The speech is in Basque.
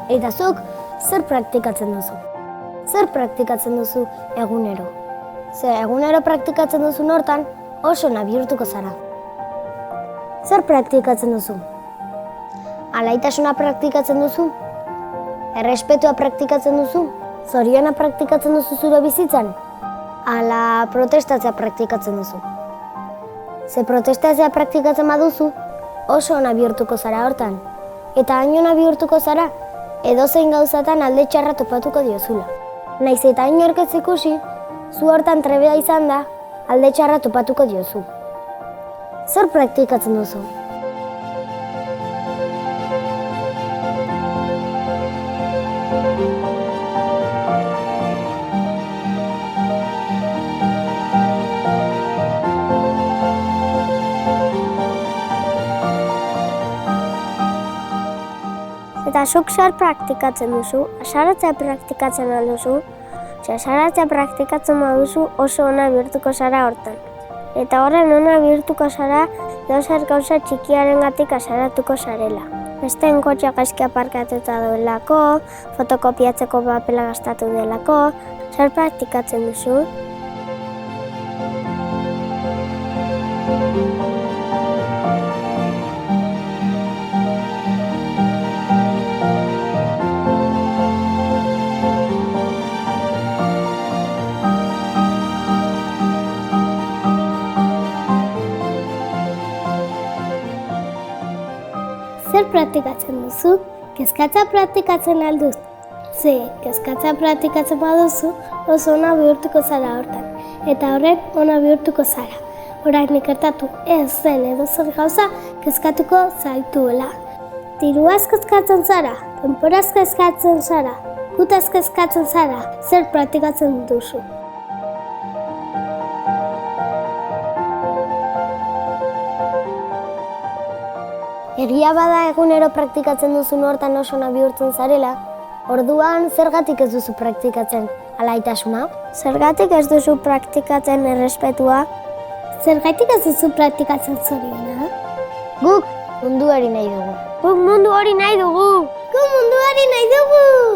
Eta zuk, zer praktikatzen duzu? Zer praktikatzen duzu egunero? Ze egunero praktikatzen duzun hortan oso ona bihurtuko zara. Zer praktikatzen duzu? Alaitasuna praktikatzen duzu? Errespetua praktikatzen duzu? Zoriona praktikatzen duzu zure bizitzan? Ala protestatzea praktikatzen duzu? Ze protestatzea praktikatzen baduzu, oso ona bihurtuko zara hortan. Eta hain ona bihurtuko zara, edozein gauzatan alde txarra topatuko diozula. Naiz eta inork ez ikusi, zu hortan trebea izan da, alde txarra topatuko diozu. Zer praktikatzen duzu? Eta zuk zer praktikatzen duzu, asaratzea praktikatzen alduzu, asaratzea praktikatzen baduzu oso ona bihurtuko zara hortan. Eta horren ona bihurtuko zara, dozer gauza txikiarengatik asaratuko zarela. Besteen kotxea gaizki aparkatuta duelako, fotokopiatzeko papela gastatu delako, zer praktikatzen duzu? Zer praktikatzen duzu? Kezkatza praktikatzen alduz. Ze, kezkatza praktikatzen baduzu, oso ona bihurtuko zara hortan. Eta horrek ona bihurtuko zara. Orain ikertatu ez zen edozer gauza kezkatuko zaituela. Diruaz kezkatzen zara, denboraz kezkatzen zara, gutaz kezkatzen zara, zer praktikatzen duzu. Egia bada egunero praktikatzen duzun hortan oso ona bihurtzen zarela, orduan zergatik ez duzu praktikatzen alaitasuna? Zergatik ez duzu praktikatzen errespetua? Zergatik ez duzu praktikatzen zoriona? Guk mundu hori nahi dugu. Guk mundu hori nahi dugu! Guk mundu hori nahi dugu!